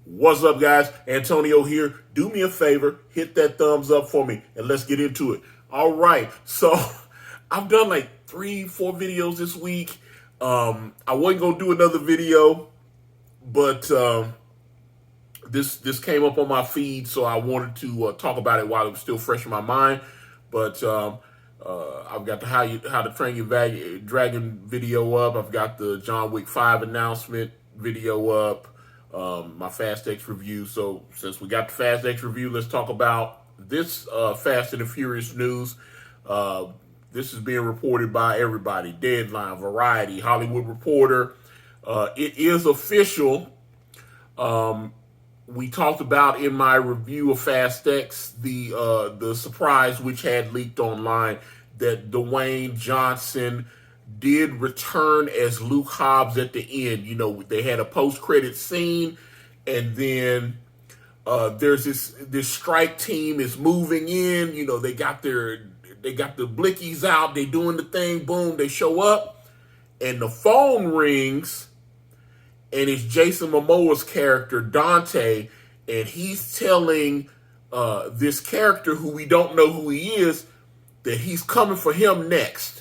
What's up, guys? Antonio here. Do me a favor, hit that thumbs up for me, and let's get into it. All right, so I've done like 3, 4 videos this week. I wasn't gonna do another video, but this came up on my feed, so I wanted to talk about it while it was still fresh in my mind. But I've got the How to Train Your Dragon video up. I've got the John Wick 5 announcement video up. My Fast X review. So since we got the Fast X review, let's talk about this Fast and the Furious news. This is being reported by everybody: Deadline, Variety, Hollywood Reporter. It is official. We talked about in my review of Fast X the surprise which had leaked online that Dwayne Johnson did return as Luke Hobbs at the end. You know, they had a post-credit scene, and then there's this strike team is moving in. You know, they got the blickies out, they doing the thing, boom, they show up, and the phone rings, and it's Jason Momoa's character, Dante, and he's telling this character, who we don't know who he is, that he's coming for him next.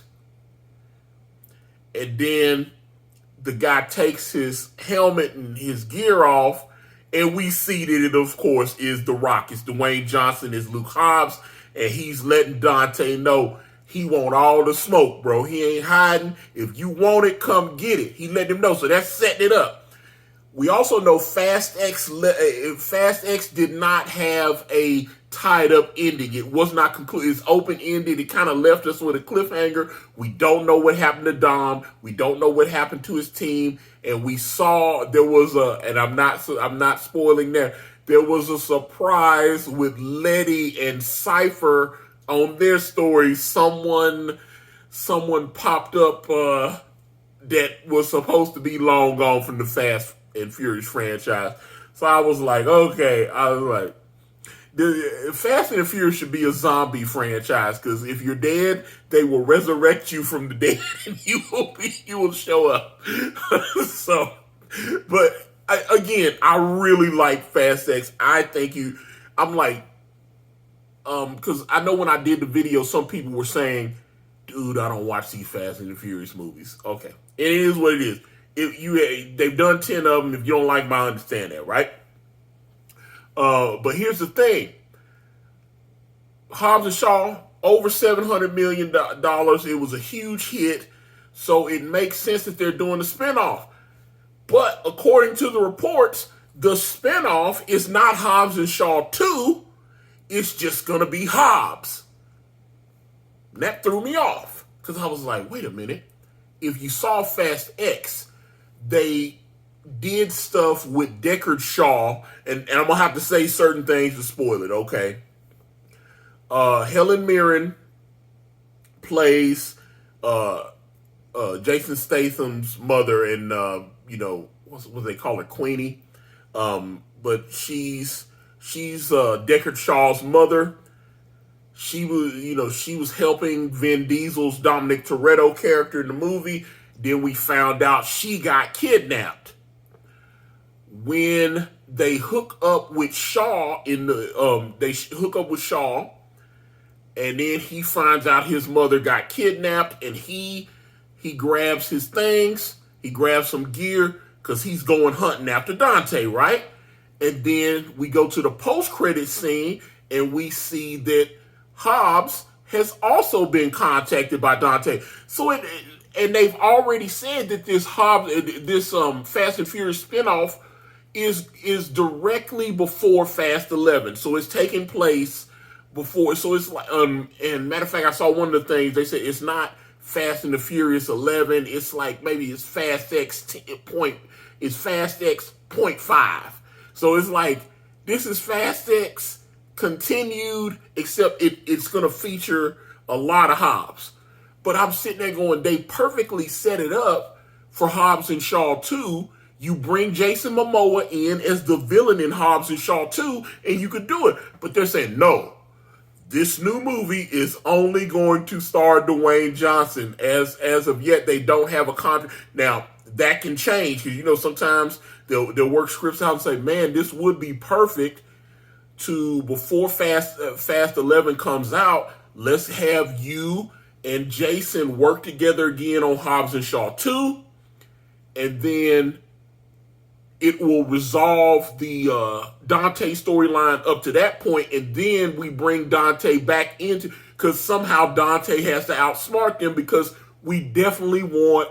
And then the guy takes his helmet and his gear off, and we see that it, of course, is The Rock. It's Dwayne Johnson as Luke Hobbs, and he's letting Dante know he want all the smoke, bro. He ain't hiding. If you want it, come get it. He let him know, so that's setting it up. We also know Fast X did not have a tied-up ending. It was not concluded. It's open-ended. It kind of left us with a cliffhanger. We don't know what happened to Dom. We don't know what happened to his team. And we saw there was and I'm not spoiling there. There was a surprise with Letty and Cypher on their story. Someone popped up that was supposed to be long gone from the Fast and Furious franchise. So I was like, okay. I was like, the Fast and the Furious should be a zombie franchise, because if you're dead, they will resurrect you from the dead, and you will show up. So, but I really like Fast X. I think I'm like, because I know when I did the video, some people were saying, dude, I don't watch these Fast and the Furious movies. Okay, it is what it is. They've done 10 of them. If you don't like them, I understand that, right? But here's the thing. Hobbs Shaw, over $700 million. It was a huge hit. So it makes sense that they're doing a spinoff. But according to the reports, the spinoff is not Hobbs Shaw 2. It's just going to be Hobbs. And that threw me off, because I was like, wait a minute. If you saw Fast X, they did stuff with Deckard Shaw, and I'm gonna have to say certain things to spoil it, okay? Helen Mirren plays Jason Statham's mother, and what they call her, Queenie. But she's Deckard Shaw's mother. She was helping Vin Diesel's Dominic Toretto character in the movie. Then we found out she got kidnapped. When they hook up with Shaw hook up with Shaw, and then he finds out his mother got kidnapped, and he grabs his things, he grabs some gear, because he's going hunting after Dante, right? And then we go to the post-credit scene, and we see that Hobbs has also been contacted by Dante. So and they've already said that this Fast and Furious spinoff is directly before Fast 11. So it's taking place before. So it's like and matter of fact, I saw one of the things they said it's not Fast and the Furious 11. It's like maybe it's Fast X Fast X 0.5. So it's like this is Fast X continued, except it's going to feature a lot of Hobbs. But I'm sitting there going, they perfectly set it up for Hobbs and Shaw 2. You bring Jason Momoa in as the villain in Hobbs and Shaw 2, and you could do it. But they're saying, no, this new movie is only going to star Dwayne Johnson. As of yet, they don't have a contract. Now, that can change because sometimes they'll work scripts out and say, man, this would be perfect to before Fast 11 comes out. Let's have you and Jason work together again on Hobbs and Shaw 2, and then it will resolve the Dante storyline up to that point, and then we bring Dante back into, because somehow Dante has to outsmart them, because we definitely want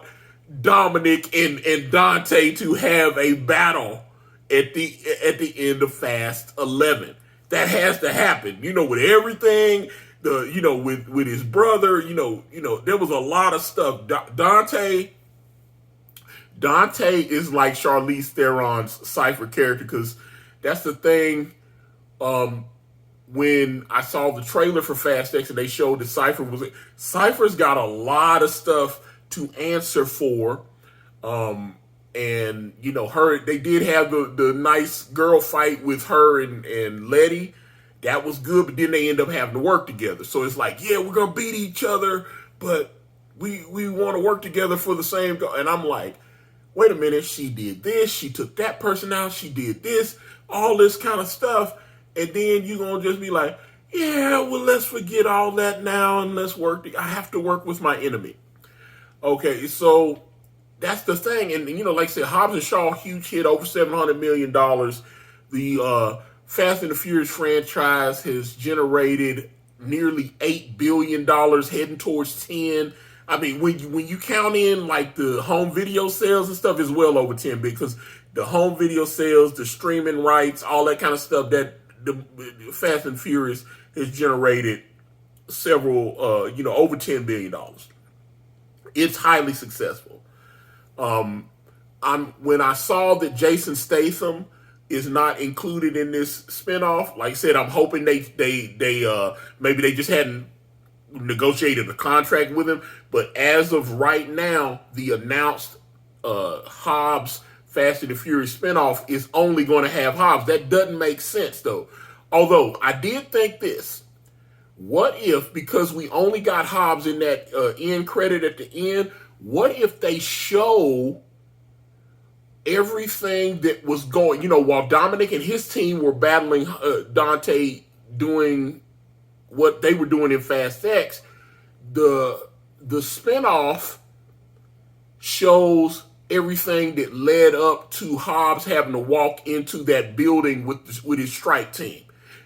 Dominic and Dante to have a battle at the end of Fast 11. That has to happen, with everything. With his brother, there was a lot of stuff. Dante is like Charlize Theron's Cypher character, because that's the thing. When I saw the trailer for Fast X and they showed that Cypher's got a lot of stuff to answer for. And they did have the nice girl fight with her and Letty. That was good, but then they end up having to work together. So it's like, yeah, we're gonna beat each other, but we want to work together for the same goal. And I'm like, wait a minute, she did this, she took that person out, she did this, all this kind of stuff, and then you're gonna just be like, yeah, well, let's forget all that now and let's work. I have to work with my enemy. Okay, so that's the thing. And like I said, Hobbs and Shaw, huge hit, over $700 million. The Fast and the Furious franchise has generated nearly $8 billion, heading towards 10. I mean, when you count in like the home video sales and stuff, it's well over 10, because the home video sales, the streaming rights, all that kind of stuff, that the Fast and Furious has generated several, over $10 billion. It's highly successful. When I saw that Jason Statham is not included in this spinoff, like I said, I'm hoping they maybe they just hadn't negotiated a contract with him. But as of right now, the announced Hobbs Fast and the Furious spinoff is only going to have Hobbs. That doesn't make sense, though. Although I did think this: what if, because we only got Hobbs in that end credit at the end, what if they show everything that was going, while Dominic and his team were battling Dante, doing what they were doing in Fast X, the spinoff shows everything that led up to Hobbs having to walk into that building with his strike team.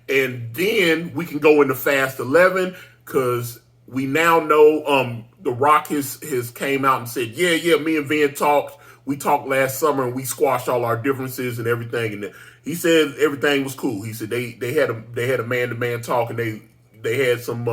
And then we can go into Fast 11, because we now know The Rock has came out and said, yeah, me and Vin talked. We talked last summer and we squashed all our differences and everything. And he said everything was cool. He said they had a man-to-man talk, and they had some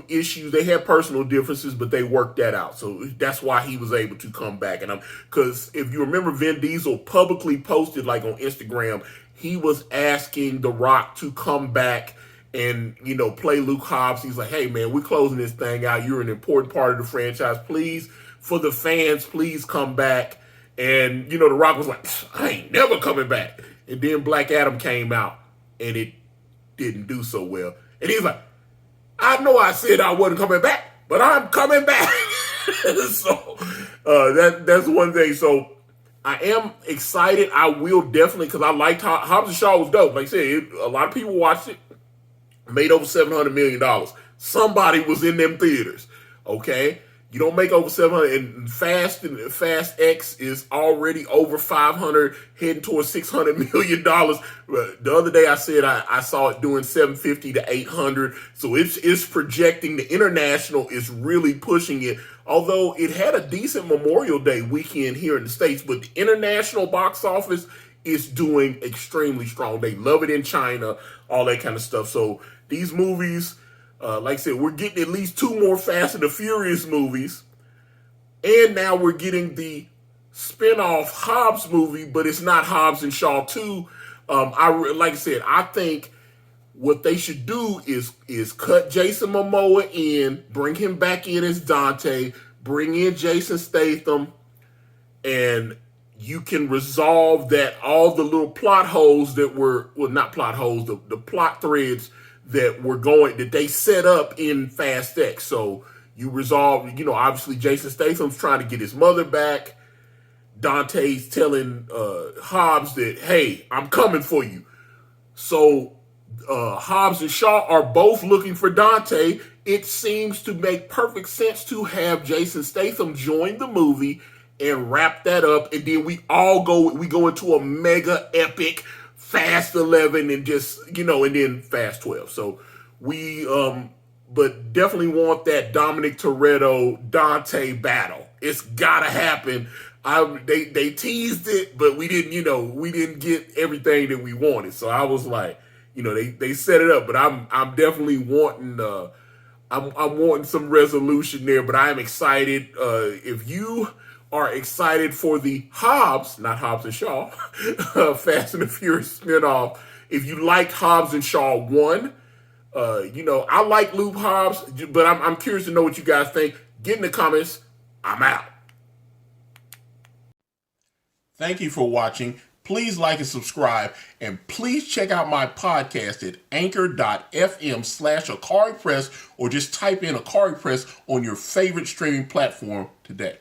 issues. They had personal differences, but they worked that out. So that's why he was able to come back. And because if you remember, Vin Diesel publicly posted, like on Instagram, he was asking The Rock to come back and, play Luke Hobbs. He's like, hey, man, we're closing this thing out. You're an important part of the franchise. Please, for the fans, please come back. And, The Rock was like, I ain't never coming back. And then Black Adam came out, and it didn't do so well. And he's like, I know I said I wasn't coming back, but I'm coming back. So that's one thing. So I am excited. I will definitely, because I liked Hobbs and Shaw was dope. Like I said, a lot of people watched it. Made over $700 million. Somebody was in them theaters. Okay? You don't make over 700, and Fast X is already over 500, heading towards $600 million. The other day I said I saw it doing 750 to 800. So it's projecting. The international is really pushing it. Although it had a decent Memorial Day weekend here in the States, but the international box office is doing extremely strong. They love it in China, all that kind of stuff. So these movies, like I said, we're getting at least 2 more Fast and the Furious movies. And now we're getting the spin-off Hobbs movie, but it's not Hobbs and Shaw 2. Like I said, I think what they should do is cut Jason Momoa in, bring him back in as Dante, bring in Jason Statham, and you can resolve that, all the little plot holes that were, well, not plot holes, the plot threads that they set up in Fast X. So you resolve, obviously Jason Statham's trying to get his mother back. Dante's telling Hobbs that, hey, I'm coming for you. So Hobbs and Shaw are both looking for Dante. It seems to make perfect sense to have Jason Statham join the movie and wrap that up, and then we go into a mega epic Fast 11 and just, and then Fast 12. So we but definitely want that Dominic Toretto Dante battle. It's gotta happen. They teased it, but we didn't get everything that we wanted. So I was like, they set it up, but I'm definitely wanting I'm wanting some resolution there. But I am excited. If you are excited for the Hobbs, not Hobbs and Shaw, Fast and the Furious spinoff, if you like Hobbs and Shaw 1, I like Luke Hobbs, but I'm curious to know what you guys think. Get in the comments. I'm out. Thank you for watching. Please like and subscribe, and please check out my podcast at anchor.fm/Ikari Press, or just type in Ikari Press on your favorite streaming platform today.